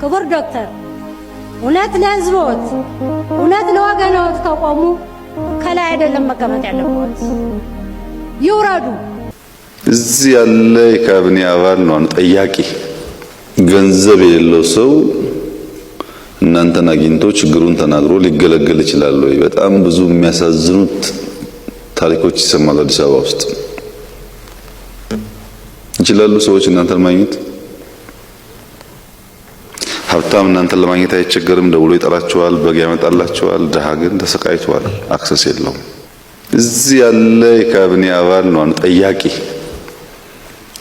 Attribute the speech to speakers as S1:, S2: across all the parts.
S1: ክቡር ዶክተር እውነት ለህዝቦት እውነት ለወገኖት ከቆሙ ከላይ አይደለም መቀመጥ ያለበት ይውረዱ።
S2: እዚህ ያለ የካቢኔ አባል ነው ጠያቂ። ገንዘብ የሌለው ሰው እናንተን አግኝቶ ችግሩን ተናግሮ ሊገለገል ይችላል ወይ? በጣም ብዙ የሚያሳዝኑት ታሪኮች ይሰማሉ። አዲስ አበባ ውስጥ ይችላሉ ሰዎች እናንተን ማግኘት። ሀብታም እናንተን ለማግኘት አይቸገርም፣ ደውሎ ይጠራቸዋል፣ በግ ያመጣላቸዋል። ድሃ ግን ተሰቃይቷል፣ አክሰስ የለውም። እዚህ ያለ የካቢኔ አባል ነው ጠያቂ።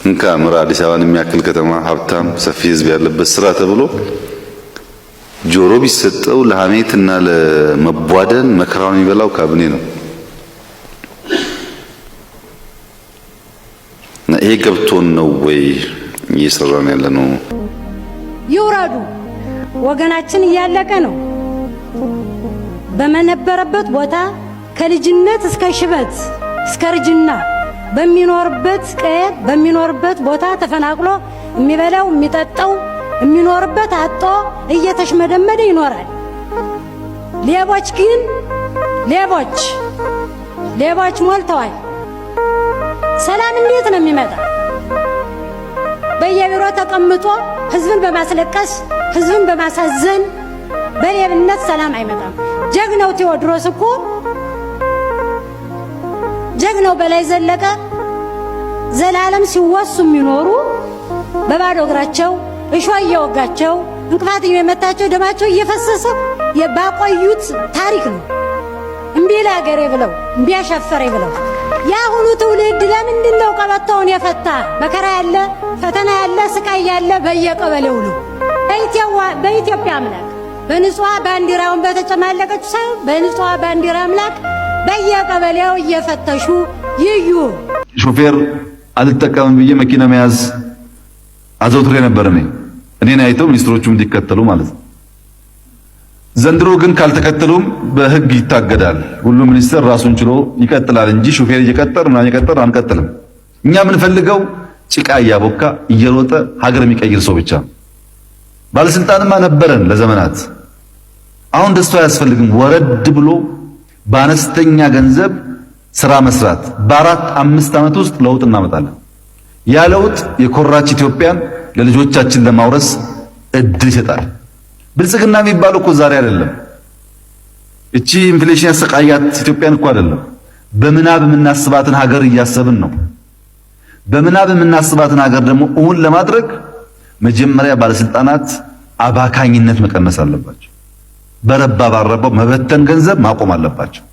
S2: እንካ ምራ አዲስ አበባን የሚያክል ከተማ ሀብታም ሰፊ ህዝብ ያለበት ስራ ተብሎ ጆሮ ቢሰጠው ለሐሜትና ለመቧደን መከራውን የሚበላው ካቢኔ ነው። ይሄ ገብቶን ነው ወይ እየሰራን ያለ ነው?
S1: ይውረዱ። ወገናችን እያለቀ ነው። በመነበረበት ቦታ ከልጅነት እስከ ሽበት እስከ ርጅና በሚኖርበት ቀየ በሚኖርበት ቦታ ተፈናቅሎ የሚበላው የሚጠጣው የሚኖርበት አጥቶ እየተሽመደመደ ይኖራል። ሌቦች ግን ሌቦች ሞልተዋል። ሰላም እንዴት ነው የሚመጣ? በየቢሮ ተቀምጦ ህዝብን በማስለቀስ ህዝብን በማሳዘን በሌብነት ሰላም አይመጣም። ጀግናው ቴዎድሮስ እኮ ጀግናው በላይ ዘለቀ ዘላለም ሲወሱ የሚኖሩ በባዶ እግራቸው እሾህ እየወጋቸው እንቅፋት እየመታቸው ደማቸው እየፈሰሰ የባቆዩት ታሪክ ነው። እምቢ ለሀገሬ ብለው እምቢ አሻፈሬ ብለው ያሁኑ ትውልድ ለምንድን ነው ቀበቶውን የፈታ? መከራ ያለ ፈተና ያለ ስቃይ ያለ በየቀበሌው ነው። በኢትዮጵያ አምላክ በንጹህ ባንዲራውን በተጨማለቀች ሰው በንጹህ ባንዲራ አምላክ በየቀበሌው እየፈተሹ ይዩ።
S3: ሾፌር አልተጠቀምም ብዬ መኪና መያዝ አዘውትሬ ነበር። እኔን አይተው ሚኒስትሮቹም እንዲከተሉ ማለት ነው። ዘንድሮ ግን ካልተከተሉም በህግ ይታገዳል። ሁሉም ሚኒስትር ራሱን ችሎ ይቀጥላል እንጂ ሾፌር እየቀጠር አንቀጥልም። እኛ የምንፈልገው ጭቃ እያቦካ እየሮጠ ሀገር የሚቀይር ሰው ብቻ። ባለስልጣንማ ነበረን ለዘመናት። አሁን ደስታ አያስፈልግም። ወረድ ብሎ በአነስተኛ ገንዘብ ስራ መስራት በ4-5 ዓመት ውስጥ ለውጥ እናመጣለን። ያ ለውጥ የኮራች ኢትዮጵያን ለልጆቻችን ለማውረስ እድል ይሰጣል። ብልጽግና የሚባለው እኮ ዛሬ አይደለም። እቺ ኢንፍሌሽን ያሰቃያት ኢትዮጵያን እኮ አይደለም። በምናብ የምናስባትን ሀገር እያሰብን ነው። በምናብ የምናስባትን ሀገር ደግሞ እውን ለማድረግ መጀመሪያ ባለስልጣናት አባካኝነት መቀነስ አለባቸው። በረባ ባረባው መበተን ገንዘብ ማቆም አለባቸው።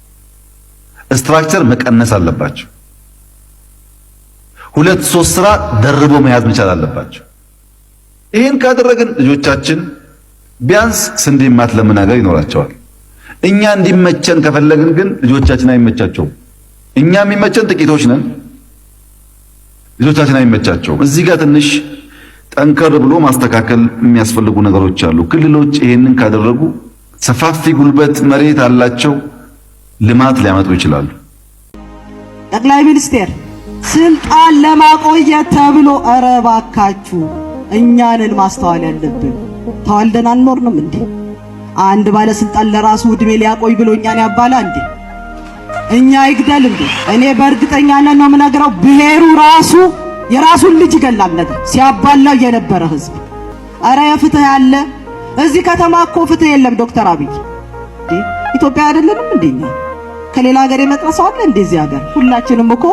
S3: ስትራክቸር መቀነስ አለባቸው። 2-3 ስራ ደርቦ መያዝ መቻል አለባቸው። ይሄን ካደረግን ልጆቻችን ቢያንስ ስንዴ ማትለምን ሀገር ይኖራቸዋል። እኛ እንዲመቸን ከፈለግን ግን ልጆቻችን አይመቻቸውም። እኛ የሚመቸን ጥቂቶች ነን፣ ልጆቻችን አይመቻቸውም። እዚህ ጋር ትንሽ ጠንከር ብሎ ማስተካከል የሚያስፈልጉ ነገሮች አሉ። ክልሎች ይሄንን ካደረጉ ሰፋፊ ጉልበት መሬት አላቸው፣ ልማት ሊያመጡ ይችላሉ።
S4: ጠቅላይ ሚኒስቴር ስልጣን ለማቆየት ተብሎ ኧረ እባካችሁ እኛንን ማስተዋል ያለብን። ተዋልደን አልኖርንም እንዴ? አንድ ባለስልጣን ለራሱ እድሜ ሊያቆይ ብሎ እኛን ያባላ እንዴ? እኛ ይግደል እንዴ? እኔ በእርግጠኛነት ነው የምነግረው፣ ብሔሩ ራሱ የራሱን ልጅ ይገላል ነገር ሲያባላው የነበረ ህዝብ። ኧረ የፍትህ ያለ እዚህ ከተማ እኮ ፍትህ የለም። ዶክተር አብይ ኢትዮጵያ አይደለንም እንደኛ ከሌላ ሀገር የመጣ ሰው አለ እንደዚህ ሀገር? ሁላችንም እኮ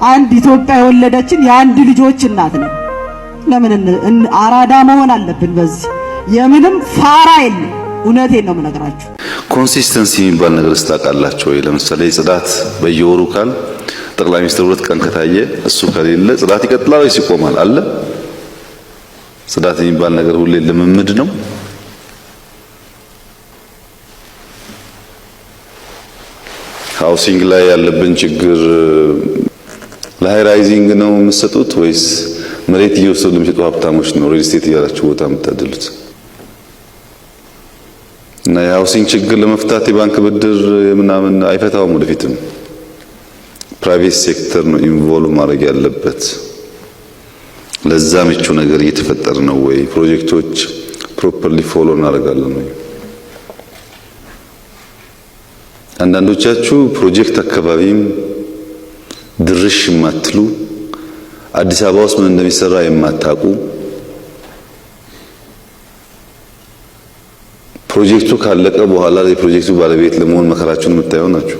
S4: አንድ ኢትዮጵያ የወለደችን የአንድ ልጆች እናት ነን። ለምን አራዳ መሆን አለብን? በዚህ የምንም ፋራ የለም። እውነቴን ነው የምነግራችሁ።
S2: ኮንሲስተንሲ የሚባል ነገር ስታውቃላችሁ ወይ? ለምሳሌ ጽዳት በየወሩ ካል ጠቅላይ ሚኒስትር 2 ቀን ከታየ እሱ ከሌለ ጽዳት ይቀጥላል ወይስ ይቆማል? አለ ጽዳት የሚባል ነገር ሁሌ ልምምድ ነው። ሃውሲንግ ላይ ያለብን ችግር ለሃይ ራይዚንግ ነው የምትሰጡት ወይስ መሬት እየወሰዱ ለሚሸጡ ሀብታሞች ነው ሪል ስቴት እያላችሁ ቦታ የምታደሉት? እና የሃውሲንግ ችግር ለመፍታት የባንክ ብድር ምናምን አይፈታውም። ወደፊትም ፕራይቬት ሴክተር ነው ኢንቮልቭ ማድረግ ያለበት። ለዛ ምቹ ነገር እየተፈጠረ ነው ወይ? ፕሮፐርሊ ፎሎ እናደርጋለን ነው። አንዳንዶቻችሁ ፕሮጀክት አካባቢም ድርሽ የማትሉ አዲስ አበባ ውስጥ ምን እንደሚሰራ የማታውቁ ፕሮጀክቱ ካለቀ በኋላ የፕሮጀክቱ ባለቤት ለመሆን መከራችሁን የምታዩ ናችሁ።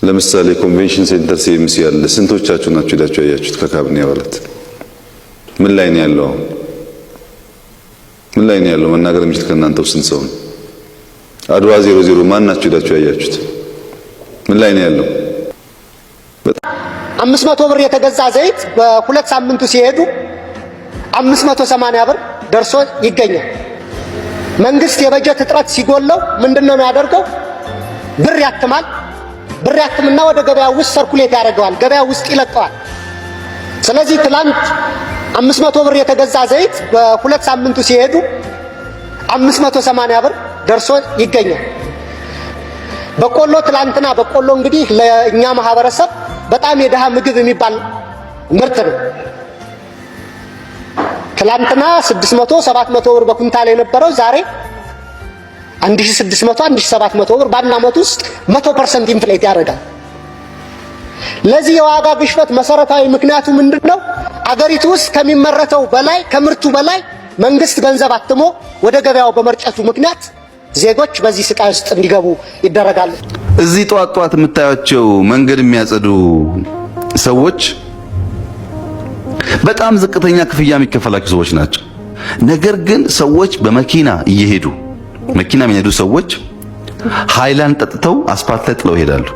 S2: ለምሳሌ ኮንቬንሽን ሴንተር ሲኤምሲ ያለ ስንቶቻችሁ ናችሁ ሄዳችሁ ያያችሁት? ከካቢኔ አባላት ምን ላይ ነው ያለው? ምን ላይ ነው ያለው? መናገር የሚችል ከእናንተው ስንት ሰው ነው? አድዋ 00 ማን ናችሁ ሄዳችሁ ያያችሁት? ምን ላይ ነው ያለው?
S5: 500 ብር የተገዛ ዘይት በሁለት ሳምንቱ ሲሄዱ 580 ብር ደርሶ ይገኛል። መንግስት የበጀት እጥረት ሲጎለው ምንድነው የሚያደርገው? ብር ያትማል። ብር ያትምና ወደ ገበያ ውስጥ ሰርኩሌት ያደርገዋል፣ ገበያ ውስጥ ይለቀዋል። ስለዚህ ትላንት 500 ብር የተገዛ ዘይት በሁለት ሳምንቱ ሲሄዱ 580 ብር ደርሶ ይገኛል። በቆሎ ትላንትና በቆሎ እንግዲህ ለኛ ማህበረሰብ በጣም የደሃ ምግብ የሚባል ምርት ነው። ትላንትና 600 700 ብር በኩንታል የነበረው ዛሬ 1600 1700 ብር በአንድ ዓመት ውስጥ 100% ኢንፍሌት ያደርጋል። ለዚህ የዋጋ ግሽበት መሰረታዊ ምክንያቱ ምንድነው? አገሪቱ ውስጥ ከሚመረተው በላይ ከምርቱ በላይ መንግስት ገንዘብ አትሞ ወደ ገበያው በመርጨቱ ምክንያት ዜጎች በዚህ ስቃይ ውስጥ እንዲገቡ ይደረጋሉ።
S3: እዚህ ጧት ጧት የምታዩቸው መንገድ የሚያጸዱ ሰዎች በጣም ዝቅተኛ ክፍያ የሚከፈላቸው ሰዎች ናቸው። ነገር ግን ሰዎች በመኪና እየሄዱ መኪና የሚነዱ ሰዎች ሃይላንድ ጠጥተው አስፓልት ላይ ጥለው ይሄዳሉ።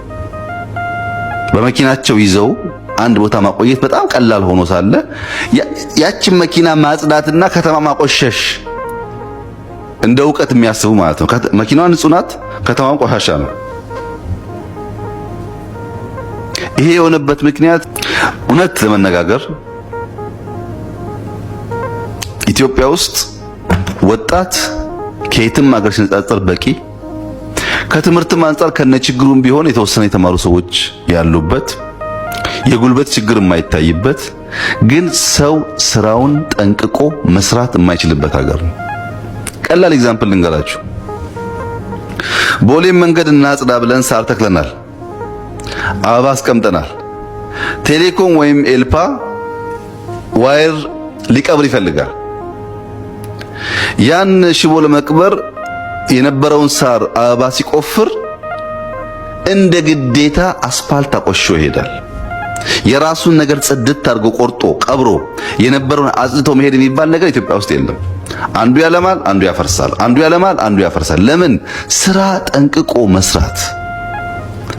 S3: በመኪናቸው ይዘው አንድ ቦታ ማቆየት በጣም ቀላል ሆኖ ሳለ ያችን መኪና ማጽዳትና ከተማ ማቆሸሽ እንደ ዕውቀት የሚያስቡ ማለት ነው። መኪናዋ ንጹህ ናት፣ ከተማው ቆሻሻ ነው። ይሄ የሆነበት ምክንያት እውነት ለመነጋገር ኢትዮጵያ ውስጥ ወጣት ከየትም ሀገር ሲነጻጸር በቂ ከትምህርትም አንጻር ከነችግሩም ቢሆን የተወሰነ የተማሩ ሰዎች ያሉበት የጉልበት ችግር የማይታይበት ግን ሰው ስራውን ጠንቅቆ መስራት የማይችልበት ሀገር ነው። ቀላል ኤግዛምፕል ልንገራችሁ። ቦሌም መንገድ እናጽዳ ብለን ሳር ተክለናል፣ አበባ አስቀምጠናል። ቴሌኮም ወይም ኤልፓ ዋየር ሊቀብር ይፈልጋል። ያን ሽቦ ለመቅበር የነበረውን ሳር አበባ ሲቆፍር እንደ ግዴታ አስፓልት አቆሾ ይሄዳል። የራሱን ነገር ጽድት አድርጎ ቆርጦ ቀብሮ የነበረውን አጽድቶ መሄድ የሚባል ነገር ኢትዮጵያ ውስጥ የለም። አንዱ ያለማል፣ አንዱ ያፈርሳል፣ አንዱ ያለማል፣ አንዱ ያፈርሳል። ለምን? ስራ ጠንቅቆ መስራት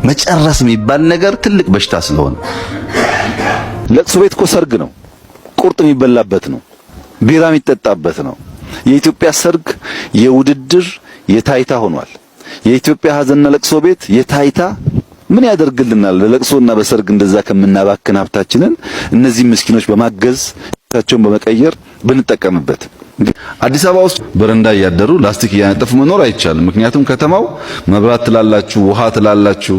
S3: መጨረስ የሚባል ነገር ትልቅ በሽታ ስለሆነ።
S6: ለቅሶ ቤት እኮ ሰርግ ነው፣ ቁርጥ የሚበላበት ነው፣ ቢራ የሚጠጣበት ነው። የኢትዮጵያ ሰርግ የውድድር የታይታ ሆኗል። የኢትዮጵያ ሀዘንና ለቅሶ ቤት የታይታ ምን ያደርግልናል? ለለቅሶና በሰርግ እንደዛ ከምናባክን ሀብታችንን እነዚህ ምስኪኖች በማገዝ ታቸውን በመቀየር ብንጠቀምበት።
S3: አዲስ አበባ ውስጥ በረንዳ እያደሩ ላስቲክ እያነጠፉ መኖር አይቻልም። ምክንያቱም ከተማው መብራት ትላላችሁ፣ ውሃ ትላላችሁ፣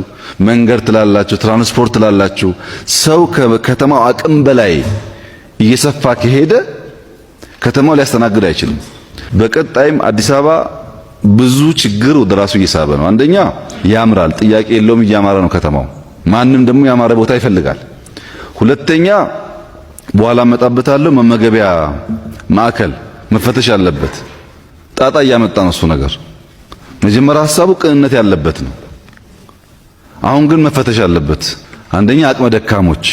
S3: መንገድ ትላላችሁ፣ ትራንስፖርት ትላላችሁ። ሰው ከከተማው አቅም በላይ እየሰፋ ከሄደ ከተማው ሊያስተናግድ አይችልም። በቀጣይም አዲስ አበባ ብዙ ችግር ወደ ራሱ እየሳበ ነው። አንደኛ ያምራል፣ ጥያቄ የለውም፣ እያማረ ነው ከተማው። ማንም ደግሞ ያማረ ቦታ ይፈልጋል። ሁለተኛ በኋላ መጣበታለሁ፣ መመገቢያ ማዕከል መፈተሽ ያለበት ጣጣ እያመጣ ነው እሱ ነገር። መጀመሪያ ሐሳቡ ቅንነት ያለበት ነው። አሁን ግን መፈተሽ ያለበት አንደኛ አቅመ ደካሞች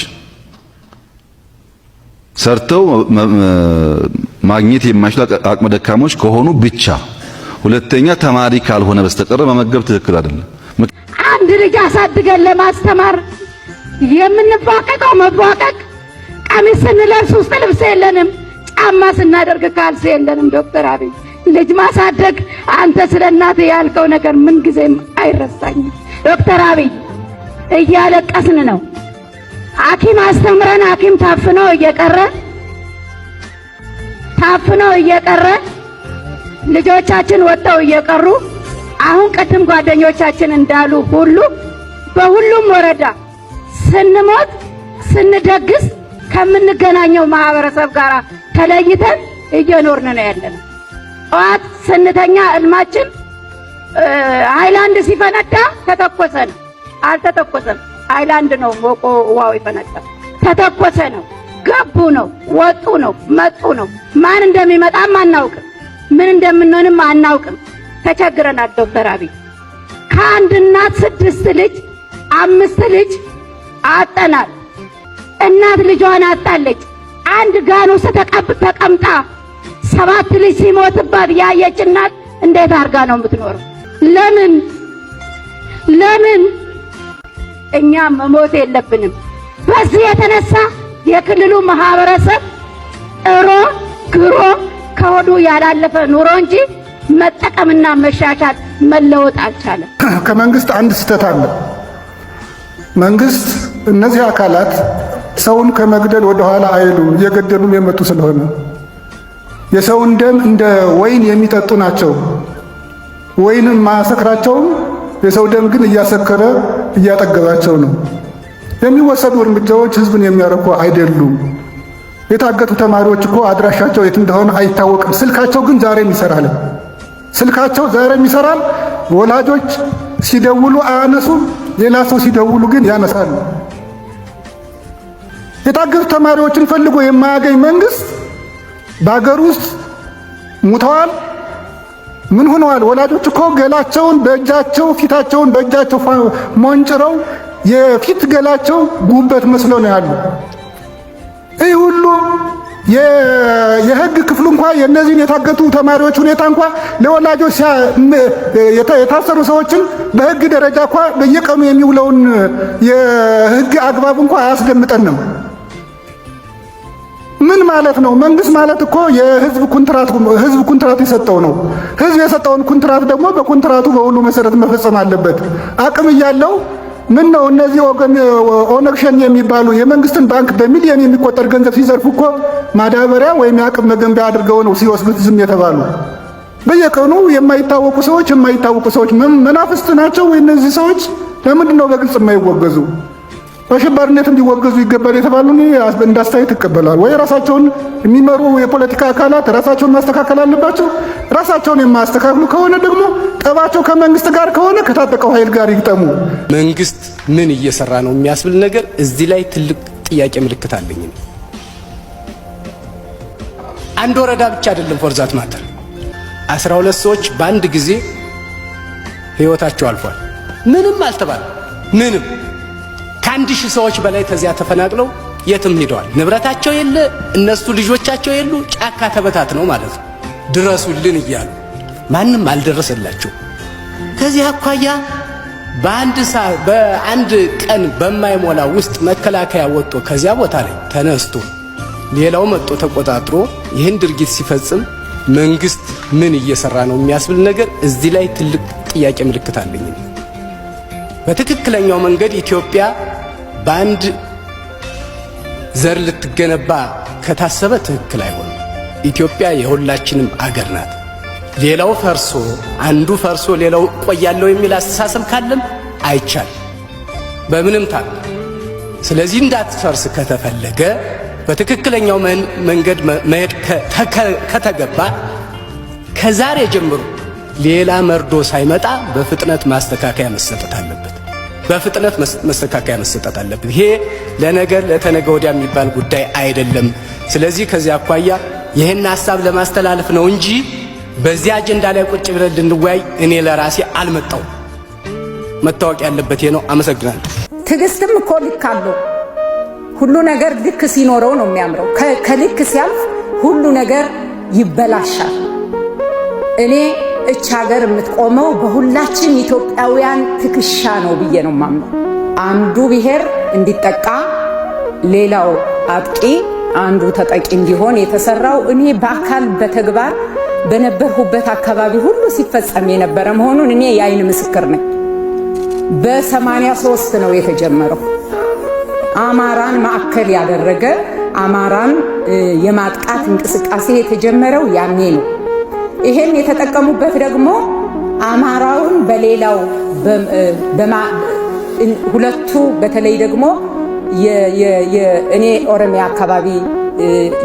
S3: ሰርተው ማግኘት የማይችሉ አቅመ ደካሞች ከሆኑ ብቻ፣ ሁለተኛ ተማሪ ካልሆነ በስተቀር መመገብ ትክክል አይደለም።
S7: አንድ ልጅ አሳድገን ለማስተማር የምንቧቀቀው መቧቀቅ፣ ቀሚስ ስንለብስ ውስጥ ልብስ የለንም፣ ጫማ ስናደርግ ካልሲ የለንም። ዶክተር አብይ ልጅ ማሳደግ አንተ ስለ እናትህ ያልከው ነገር ምን ጊዜም አይረሳኝም። ዶክተር አብይ እያለቀስን ነው። ሐኪም አስተምረን ሐኪም ታፍኖ እየቀረ ልጆቻችን ወጣው እየቀሩ አሁን ቅድም ጓደኞቻችን እንዳሉ ሁሉ በሁሉም ወረዳ ስንሞት ስንደግስ ከምንገናኘው ማህበረሰብ ጋር ተለይተን እየኖርን ነው ያለነው። ጠዋት ስንተኛ እልማችን ሃይላንድ ሲፈነዳ ተተኮሰ ነው። አልተተኮሰም። ሃይላንድ ነው ሞቆ ውሃው ይፈነዳ። ተተኮሰ ነው። ገቡ ነው፣ ወጡ ነው፣ መጡ ነው። ማን እንደሚመጣም አናውቅም፣ ምን እንደምንሆንም አናውቅም። ተቸግረናል። ዶክተር አብይ ከአንድ እናት 6 ልጅ 5 ልጅ አጠናል። እናት ልጇን አጣለች። አንድ ጋን ውስጥ ተቀምጣ 7 ልጅ ሲሞትባት ያየች እናት እንዴት አርጋ ነው የምትኖረው? ለምን እኛ መሞት የለብንም? በዚህ የተነሳ የክልሉ ማህበረሰብ ጥሮ ግሮ ከሆዱ ያላለፈ ኑሮ እንጂ መጠቀምና መሻሻል መለወጥ አልቻለም።
S8: ከመንግስት አንድ ስህተት አለ። መንግስት እነዚህ አካላት ሰውን ከመግደል ወደ ኋላ አይሉም፣ እየገደሉም የመጡ ስለሆነ የሰውን ደም እንደ ወይን የሚጠጡ ናቸው። ወይንም ማሰክራቸውም የሰው ደም ግን እያሰከረ እያጠገባቸው ነው። የሚወሰዱ እርምጃዎች ህዝብን የሚያረኩ አይደሉም። የታገቱ ተማሪዎች እኮ አድራሻቸው የት እንደሆነ አይታወቅም። ስልካቸው ግን ዛሬም ይሰራል። ስልካቸው ዛሬም ይሰራል። ወላጆች ሲደውሉ አያነሱም። ሌላ ሰው ሲደውሉ ግን ያነሳሉ። የታገቱ ተማሪዎችን ፈልጎ የማያገኝ መንግስት በአገር ውስጥ ሙተዋል። ምን ሆነዋል? ወላጆች እኮ ገላቸውን በእጃቸው ፊታቸውን በእጃቸው ሞንጭረው የፊት ገላቸው ጉበት መስሎ ነው ያሉ። ይህ ሁሉ የህግ ክፍሉ እንኳን የነዚህን የታገቱ ተማሪዎች ሁኔታ እንኳን ለወላጆች የታሰሩ ሰዎችን በህግ ደረጃ እንኳን በየቀኑ የሚውለውን የህግ አግባብ እንኳን አያስደምጠንም። ምን ማለት ነው? መንግስት ማለት እኮ የህዝብ ኮንትራት የሰጠው ነው። ህዝብ የሰጠውን ኮንትራት ደግሞ በኮንትራቱ በሁሉ መሰረት መፈጸም አለበት። አቅም እያለው ምን ነው እነዚህ ኦነግ ሸኔ የሚባሉ የመንግስትን ባንክ በሚሊዮን የሚቆጠር ገንዘብ ሲዘርፉ እኮ ማዳበሪያ ወይም የአቅም መገንቢያ አድርገው ነው ሲወስዱት ዝም የተባሉ። በየቀኑ የማይታወቁ ሰዎች መናፍስት ናቸው ወይ እነዚህ ሰዎች? ለምንድን ነው በግልጽ የማይወገዙ? በሽባሪነት እንዲወገዙ ይገባል የተባሉ እንዳስተያየት ይቀበላል ወይ? ራሳቸውን የሚመሩ የፖለቲካ አካላት ራሳቸውን ማስተካከል አለባቸው። ራሳቸውን የማያስተካክሉ ከሆነ ደግሞ ጠባቸው ከመንግስት ጋር ከሆነ ከታጠቀው ኃይል ጋር ይግጠሙ።
S9: መንግስት ምን እየሰራ ነው የሚያስብል ነገር እዚህ ላይ ትልቅ ጥያቄ ምልክት አለኝ። አንድ ወረዳ ብቻ አይደለም ፎርዛት ማተር 12 ሰዎች በአንድ ጊዜ ህይወታቸው አልፏል። ምንም አልተባለ። ምንም ከ1000 ሰዎች በላይ ተዚያ ተፈናቅለው የትም ሄደዋል። ንብረታቸው የለ፣ እነሱ ልጆቻቸው የሉ፣ ጫካ ተበታትነው ማለት ነው። ድረሱልን እያሉ ማንም አልደረሰላቸው። ከዚህ አኳያ በአንድ ቀን በማይሞላ ውስጥ መከላከያ ወጥቶ ከዚያ ቦታ ላይ ተነስቶ ሌላው መጥቶ ተቆጣጥሮ ይህን ድርጊት ሲፈጽም መንግስት ምን እየሰራ ነው የሚያስብል ነገር እዚህ ላይ ትልቅ ጥያቄ ምልክት አለኝ። በትክክለኛው መንገድ ኢትዮጵያ በአንድ ዘር ልትገነባ ከታሰበ ትክክል አይሆንም። ኢትዮጵያ የሁላችንም አገር ናት። ሌላው ፈርሶ አንዱ ፈርሶ ሌላው ቆያለው የሚል አስተሳሰብ ካለም አይቻልም በምንም ታውቅ። ስለዚህ እንዳትፈርስ ከተፈለገ በትክክለኛው መንገድ መሄድ ከተገባ ከዛሬ ጀምሮ ሌላ መርዶ ሳይመጣ በፍጥነት ማስተካከያ መሰጠት አለበት። ይሄ ለነገር ለተነገ ወዲያ የሚባል ጉዳይ አይደለም። ስለዚህ ከዚህ አኳያ ይህን ሐሳብ ለማስተላለፍ ነው እንጂ በዚህ አጀንዳ ላይ ቁጭ ብለን ልንወያይ እኔ ለራሴ አልመጣው። መታወቅ ያለበት ነው። አመሰግናለሁ።
S10: ትዕግስትም እኮ ልክ አለው። ሁሉ ነገር ልክ ሲኖረው ነው የሚያምረው። ከልክ ሲያልፍ ሁሉ ነገር ይበላሻል። እኔ እች ሀገር የምትቆመው በሁላችን ኢትዮጵያውያን ትከሻ ነው ብዬ ነው የማምነው። አንዱ ብሔር እንዲጠቃ ሌላው አጥቂ አንዱ ተጠቂ እንዲሆን የተሰራው እኔ በአካል በተግባር በነበርሁበት አካባቢ ሁሉ ሲፈጸም የነበረ መሆኑን እኔ የአይን ምስክር ነኝ። በ83 ነው የተጀመረው። አማራን ማዕከል ያደረገ አማራን የማጥቃት እንቅስቃሴ የተጀመረው ያኔ ነው። ይሄን የተጠቀሙበት ደግሞ አማራውን በሌላው ሁለቱ በተለይ ደግሞ እኔ ኦሮሚያ አካባቢ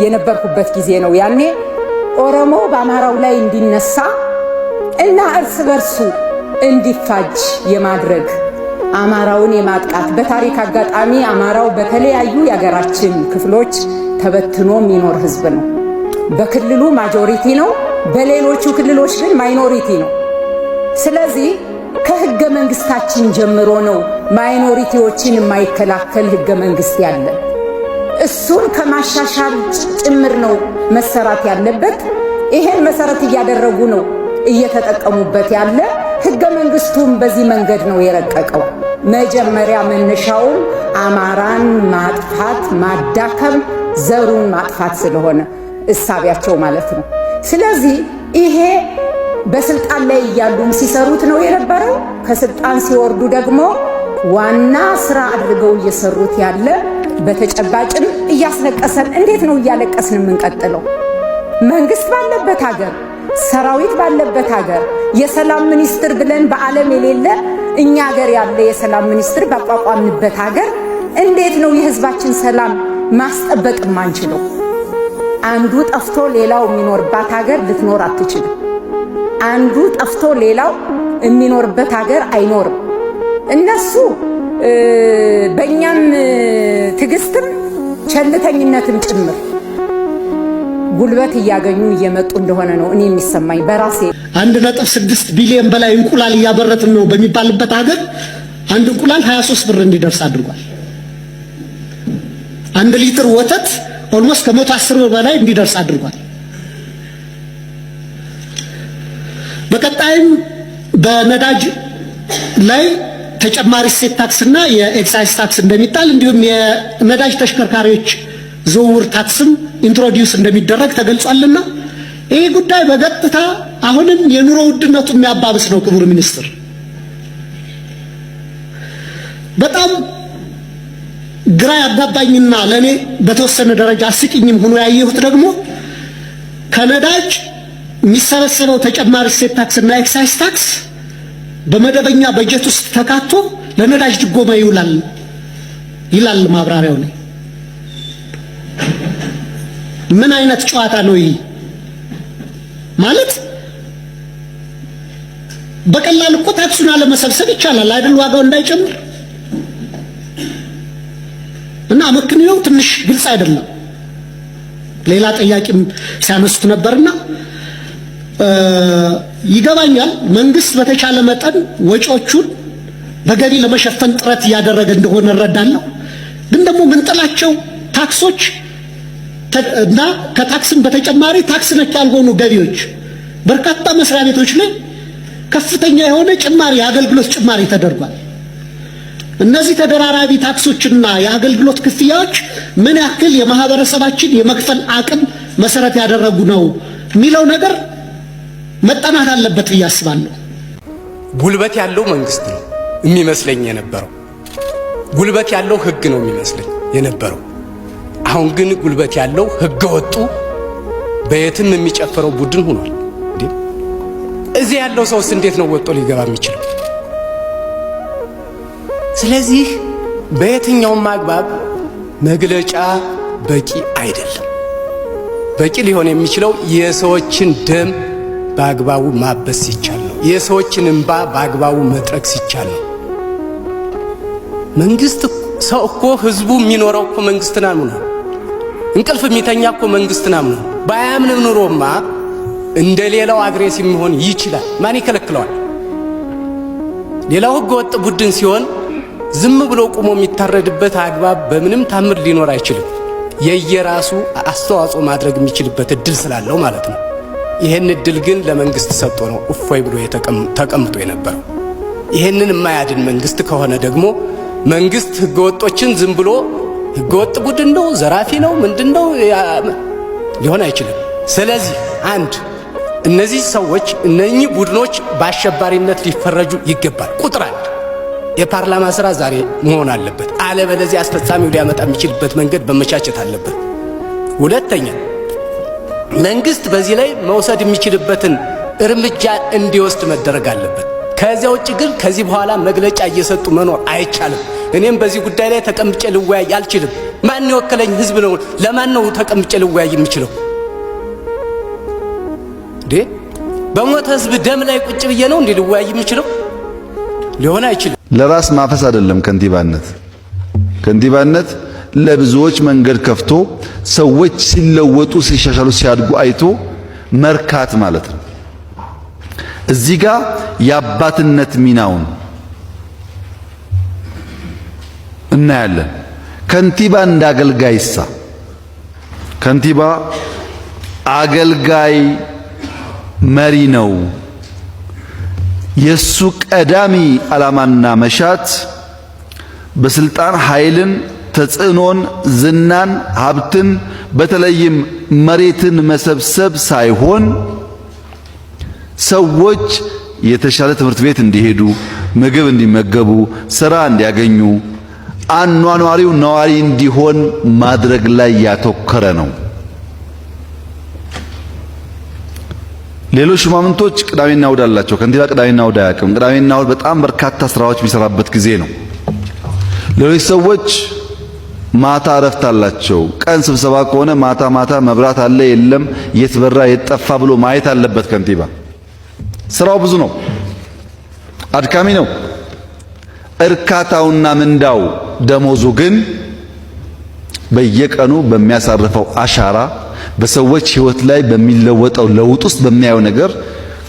S10: የነበርኩበት ጊዜ ነው። ያኔ ኦሮሞ በአማራው ላይ እንዲነሳ እና እርስ በርሱ እንዲፋጅ የማድረግ አማራውን የማጥቃት በታሪክ አጋጣሚ አማራው በተለያዩ የሀገራችን ክፍሎች ተበትኖ የሚኖር ህዝብ ነው። በክልሉ ማጆሪቲ ነው፣ በሌሎቹ ክልሎች ግን ማይኖሪቲ ነው። ስለዚህ ከህገ መንግስታችን ጀምሮ ነው ማይኖሪቲዎችን የማይከላከል ህገ መንግስት ያለ። እሱን ከማሻሻል ጭምር ነው መሰራት ያለበት። ይሄን መሰረት እያደረጉ ነው እየተጠቀሙበት ያለ። ህገ መንግስቱም በዚህ መንገድ ነው የረቀቀው። መጀመሪያ መነሻውን አማራን ማጥፋት፣ ማዳከም፣ ዘሩን ማጥፋት ስለሆነ እሳቢያቸው ማለት ነው። ስለዚህ ይሄ በስልጣን ላይ እያሉም ሲሰሩት ነው የነበረው። ከስልጣን ሲወርዱ ደግሞ ዋና ስራ አድርገው እየሰሩት ያለ፣ በተጨባጭም እያስለቀሰን። እንዴት ነው እያለቀስን የምንቀጥለው? መንግስት ባለበት ሀገር፣ ሰራዊት ባለበት ሀገር፣ የሰላም ሚኒስትር ብለን በዓለም የሌለ እኛ ሀገር ያለ የሰላም ሚኒስትር ባቋቋምንበት ሀገር እንዴት ነው የህዝባችን ሰላም ማስጠበቅ የማንችለው? አንዱ ጠፍቶ ሌላው የሚኖርባት ሀገር ልትኖር አትችልም። አንዱ ጠፍቶ ሌላው የሚኖርበት ሀገር አይኖርም። እነሱ በእኛም ትዕግስትም ቸልተኝነትም ጭምር ጉልበት እያገኙ እየመጡ እንደሆነ ነው እኔ የሚሰማኝ በራሴ።
S5: 1.6 ቢሊዮን በላይ እንቁላል እያበረትን ነው በሚባልበት ሀገር አንድ እንቁላል 23 ብር እንዲደርስ አድርጓል። 1 ሊትር ወተት ኦልሞስት ከ110 ብር በላይ እንዲደርስ አድርጓል። በቀጣይም በነዳጅ ላይ ተጨማሪ እሴት ታክስና የኤክሳይዝ ታክስ እንደሚጣል እንዲሁም የነዳጅ ተሽከርካሪዎች ዝውውር ታክስም ኢንትሮዲዩስ እንደሚደረግ ተገልጿልና ይህ ጉዳይ በቀጥታ አሁንም የኑሮ ውድነቱ የሚያባብስ ነው። ክቡር ሚኒስትር፣ በጣም ግራ ያጋባኝና ለኔ በተወሰነ ደረጃ አስቂኝም ሆኖ ያየሁት ደግሞ ከነዳጅ የሚሰበሰበው ተጨማሪ እሴት ታክስና ኤክሳይዝ ታክስ በመደበኛ በጀት ውስጥ ተካቶ ለነዳጅ ድጎማ ይውላል ይላል ማብራሪያው ላይ። ምን አይነት ጨዋታ ነው ይህ? ማለት በቀላል እኮ ታክሱን አለመሰብሰብ ይቻላል አይደል? ዋጋው እንዳይጨምር እና መክንየው ትንሽ ግልጽ አይደለም። ሌላ ጥያቄም ሲያነሱት ነበርና ይገባኛል። መንግስት በተቻለ መጠን ወጪዎቹን በገቢ ለመሸፈን ጥረት እያደረገ እንደሆነ እረዳለሁ። ግን ደግሞ ምንጥላቸው ታክሶች እና ከታክስም በተጨማሪ ታክስ ነክ ያልሆኑ ገቢዎች በርካታ መስሪያ ቤቶች ላይ ከፍተኛ የሆነ ጭማሪ፣ የአገልግሎት ጭማሪ ተደርጓል። እነዚህ ተደራራቢ ታክሶችና የአገልግሎት ክፍያዎች ምን ያክል የማህበረሰባችን የመክፈል አቅም መሰረት ያደረጉ ነው የሚለው ነገር መጠናት አለበት ብዬ አስባለሁ።
S9: ጉልበት ያለው መንግስት ነው የሚመስለኝ የነበረው። ጉልበት ያለው ህግ ነው የሚመስለኝ የነበረው። አሁን ግን ጉልበት ያለው ህገ ወጡ በየትም የሚጨፈረው ቡድን ሆኗል። እንዴ እዚህ ያለው ሰውስ እንዴት ነው ወጥቶ ሊገባ የሚችለው? ስለዚህ በየትኛውም አግባብ መግለጫ በቂ አይደለም። በቂ ሊሆን የሚችለው የሰዎችን ደም በአግባቡ ማበስ ሲቻል ነው። የሰዎችን እንባ በአግባቡ መጥረግ ሲቻል ነው። መንግስት ሰው እኮ ህዝቡ የሚኖረው እኮ መንግስትን አምኖ ነው። እንቅልፍ የሚተኛ እኮ መንግስትን አምኖ ነው። ባያምንም ኑሮማ እንደ ሌላው አግሬሲቭ መሆን ይችላል። ማን ይከለክለዋል? ሌላው ህገ ወጥ ቡድን ሲሆን ዝም ብሎ ቆሞ የሚታረድበት አግባብ በምንም ታምር ሊኖር አይችልም። የየራሱ አስተዋጽኦ ማድረግ የሚችልበት እድል ስላለው ማለት ነው። ይሄን እድል ግን ለመንግስት ሰጥቶ ነው እፎይ ብሎ ተቀምጦ የነበረው። ይሄንን የማያድን መንግስት ከሆነ ደግሞ መንግስት ህገወጦችን ዝም ብሎ ህገወጥ ቡድን ነው፣ ዘራፊ ነው፣ ምንድነው ሊሆን አይችልም። ስለዚህ አንድ እነዚህ ሰዎች እነኚህ ቡድኖች በአሸባሪነት ሊፈረጁ ይገባል። ቁጥር አንድ የፓርላማ ስራ ዛሬ መሆን አለበት። አለበለዚያ አስፈጻሚው ሊያመጣ የሚችልበት መንገድ በመቻቸት አለበት። ሁለተኛ መንግስት በዚህ ላይ መውሰድ የሚችልበትን እርምጃ እንዲወስድ መደረግ አለበት። ከዚያ ውጭ ግን ከዚህ በኋላ መግለጫ እየሰጡ መኖር አይቻልም። እኔም በዚህ ጉዳይ ላይ ተቀምጬ ልወያይ አልችልም። ማን የወከለኝ ህዝብ ነው? ለማን ነው ተቀምጬ ልወያይ የምችለው? በሞተ ህዝብ ደም ላይ ቁጭ ብዬ ነው እንዴ ልወያይ የምችለው? ሊሆን አይችልም።
S3: ለራስ ማፈስ አይደለም ከንቲባነት ለብዙዎች መንገድ ከፍቶ ሰዎች ሲለወጡ ሲሻሻሉ ሲያድጉ አይቶ መርካት ማለት ነው። እዚህ ጋር የአባትነት ሚናውን እናያለን። ከንቲባ እንዳገልጋይሳ ከንቲባ አገልጋይ መሪ ነው። የሱ ቀዳሚ ዓላማና መሻት በስልጣን ኃይልን፣ ተጽዕኖን፣ ዝናን፣ ሀብትን በተለይም መሬትን መሰብሰብ ሳይሆን ሰዎች የተሻለ ትምህርት ቤት እንዲሄዱ፣ ምግብ እንዲመገቡ፣ ስራ እንዲያገኙ፣ አኗኗሪው ነዋሪ እንዲሆን ማድረግ ላይ ያተኮረ ነው። ሌሎች ሹማምንቶች ቅዳሜና እሁድ አላቸው። ከንቲባ ቅዳሜና እሁድ አያውቅም። ቅዳሜና እሁድ በጣም በርካታ ስራዎች የሚሰራበት ጊዜ ነው። ሌሎች ሰዎች ማታ እረፍት አላቸው። ቀን ስብሰባ ከሆነ ማታ መብራት አለ የለም፣ የት በራ የት ጠፋ ብሎ ማየት አለበት ከንቲባ። ስራው ብዙ ነው፣ አድካሚ ነው። እርካታውና ምንዳው ደሞዙ ግን በየቀኑ በሚያሳርፈው አሻራ በሰዎች ህይወት ላይ በሚለወጠው ለውጥ ውስጥ በሚያየው ነገር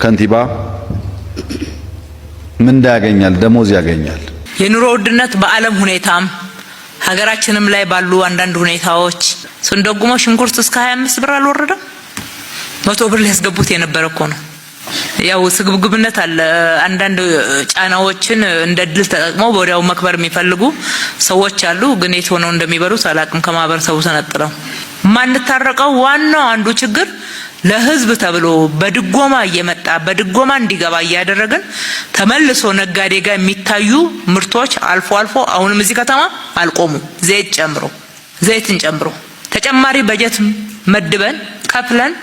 S3: ከንቲባ ምንዳ ያገኛል፣ ደሞዝ ያገኛል።
S11: የኑሮ ውድነት በዓለም ሁኔታም ሀገራችንም ላይ ባሉ አንዳንድ ሁኔታዎች ስንደጉሞ ሽንኩርት እስከ 25 ብር አልወረደም። 100 ብር ሊያስገቡት የነበረ እኮ ነው። ያው ስግብግብነት አለ። አንዳንድ ጫናዎችን እንደ ድል ተጠቅመው ወዲያው መክበር የሚፈልጉ ሰዎች አሉ። ግን የት ሆነው እንደሚበሉት አላቅም። ከማህበረሰቡ ተነጥለው ማንታረቀው ዋናው አንዱ ችግር ለህዝብ ተብሎ በድጎማ እየመጣ በድጎማ እንዲገባ እያደረገን ተመልሶ ነጋዴ ጋር የሚታዩ ምርቶች አልፎ አሁንም እዚህ ከተማ አልቆሙ። ዘይትን ጨምሮ ተጨማሪ በጀት መድበን ከፍለን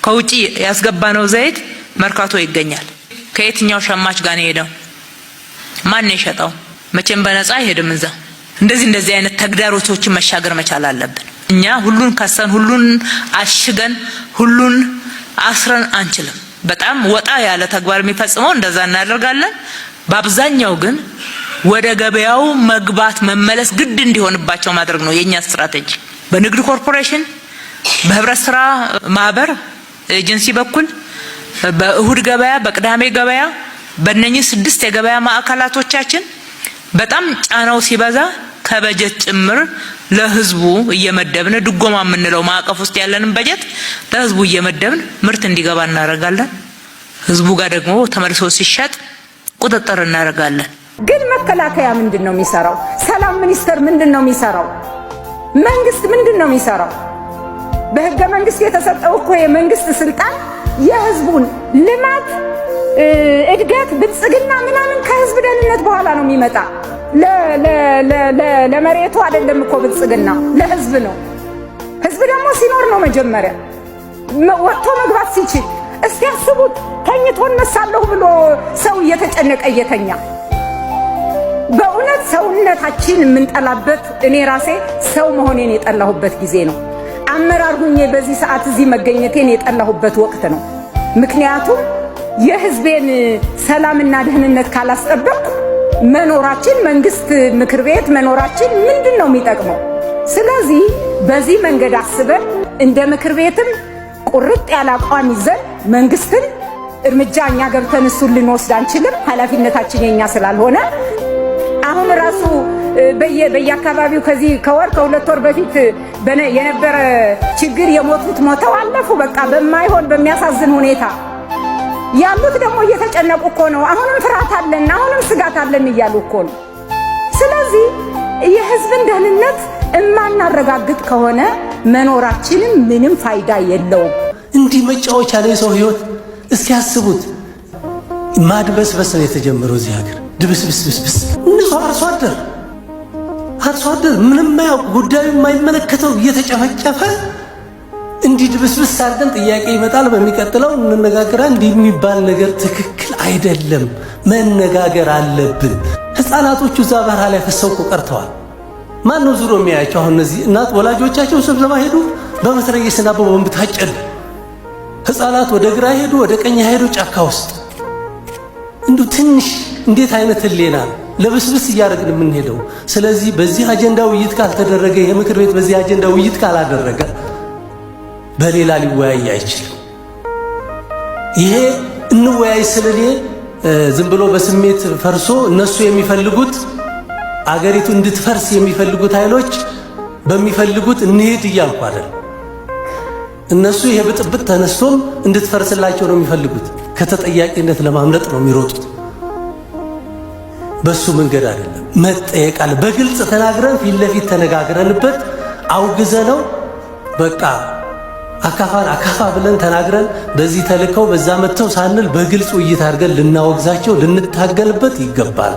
S11: ከውጪ ያስገባነው ዘይት መርካቶ ይገኛል። ከየትኛው ሸማች ጋር ነው ሄደው? ማን የሸጠው? መቼም በነፃ አይሄድም እዛ። እንደዚህ አይነት ተግዳሮቶችን መሻገር መቻል አለብን። እኛ ሁሉን ከሰን ሁሉን አሽገን ሁሉን አስረን አንችልም። በጣም ወጣ ያለ ተግባር የሚፈጽመው እንደዛ እናደርጋለን። በአብዛኛው ግን ወደ ገበያው መግባት መመለስ ግድ እንዲሆንባቸው ማድረግ ነው የኛ ስትራቴጂ። በንግድ ኮርፖሬሽን፣ በህብረት ስራ ማህበር ኤጀንሲ በኩል በእሁድ ገበያ፣ በቅዳሜ ገበያ፣ በእነኚህ 6 የገበያ ማዕከላቶቻችን በጣም ጫናው ሲበዛ ከበጀት ጭምር ለህዝቡ እየመደብን ድጎማ የምንለው ማዕቀፍ ውስጥ ያለንን በጀት ለህዝቡ እየመደብን ምርት እንዲገባ እናደርጋለን። ህዝቡ ጋር ደግሞ ተመልሶ ሲሸጥ ቁጥጥር እናደርጋለን።
S10: ግን መከላከያ ምንድነው የሚሰራው? ሰላም ሚኒስቴር ምንድነው የሚሰራው? መንግስት ምንድነው የሚሰራው? በህገ መንግስት የተሰጠው እኮ የመንግስት ስልጣን የህዝቡን ልማት፣ እድገት፣ ብልጽግና ምናምን ከህዝብ ደህንነት በኋላ ነው የሚመጣ። ለመሬቱ አይደለም እኮ ብልጽግና ለህዝብ ነው። ህዝብ ደግሞ ሲኖር ነው መጀመሪያ ወጥቶ መግባት ሲችል። እስቲ ያስቡት፣ ተኝቶ እነሳለሁ ብሎ ሰው እየተጨነቀ እየተኛ። በእውነት ሰውነታችን የምንጠላበት፣ እኔ ራሴ ሰው መሆኔን የጠላሁበት ጊዜ ነው። አመራር ሁኜ በዚህ ሰዓት እዚህ መገኘቴን የጠላሁበት ወቅት ነው። ምክንያቱም የህዝቤን ሰላምና ደህንነት ካላስጠበቅ መኖራችን፣ መንግስት ምክር ቤት መኖራችን ምንድነው የሚጠቅመው? ስለዚህ በዚህ መንገድ አስበን እንደ ምክር ቤትም ቁርጥ ያለ አቋም ይዘን መንግስትን እርምጃ እኛ ገብተን እሱን ልንወስድ አንችልም። ኃላፊነታችን የኛ ስላልሆነ አሁን ራሱ በየአካባቢው ከዚህ ከወር ከሁለት ወር በፊት የነበረ ችግር የሞቱት ሞተው አለፉ። በቃ በማይሆን በሚያሳዝን ሁኔታ ያሉት ደግሞ እየተጨነቁ እኮ ነው። አሁንም ፍርሃት አለን፣ አሁንም ስጋት አለን እያሉ እኮ ነው። ስለዚህ የህዝብን ደህንነት እማናረጋግጥ ከሆነ መኖራችንም ምንም ፋይዳ የለውም።
S9: እንዲህ መጫወቻ ነው የሰው ህይወት። እስኪ ያስቡት፣ ማድበስበስ ነው የተጀመረው እዚህ ሀገር። ድብስብስብስ ነው። አርሶ አደር ምንም ማያውቅ ጉዳዩ የማይመለከተው እየተጨፈጨፈ እንዲህ ድብስብስ አድርገን ጥያቄ ይመጣል። በሚቀጥለው እንነጋገራለን። እንዲህ የሚባል ነገር ትክክል አይደለም፣ መነጋገር አለብን። ህፃናቶቹ እዛ በረሃ ላይ ፈሰው ቀርተዋል። ማን ነው ዙሮ የሚያያቸው? አሁን እነዚህ እናት ወላጆቻቸው ስብሰባ ሄዱ፣ በመትረየስና በቦምብ ታጨዱ። ህፃናት ወደ ግራ ሄዱ፣ ወደ ቀኝ ሄዱ፣ ጫካ ውስጥ ትንሽ እንዴት አይነት ህሌና ለብስብስ እያደረግን የምንሄደው። ስለዚህ በዚህ አጀንዳ ውይይት ካልተደረገ የምክር ቤት በዚህ አጀንዳ ውይይት ካላደረገ በሌላ ሊወያይ አይችልም። ይሄ እንወያይ ስለሌ ዝም ብሎ በስሜት ፈርሶ እነሱ የሚፈልጉት አገሪቱ እንድትፈርስ የሚፈልጉት ኃይሎች በሚፈልጉት እንሄድ እያልኩ አይደል። እነሱ ይሄ ብጥብጥ ተነስቶም እንድትፈርስላቸው ነው የሚፈልጉት። ከተጠያቂነት ለማምለጥ ነው የሚሮጡት። በሱ መንገድ አይደለም። መጠየቅ አለ። በግልጽ ተናግረን ፊት ለፊት ተነጋግረንበት አውግዘነው በቃ አካፋን አካፋ ብለን ተናግረን በዚህ ተልከው በዛ መተው ሳንል በግልጽ ውይይት አድርገን ልናወግዛቸው ልንታገልበት ይገባል።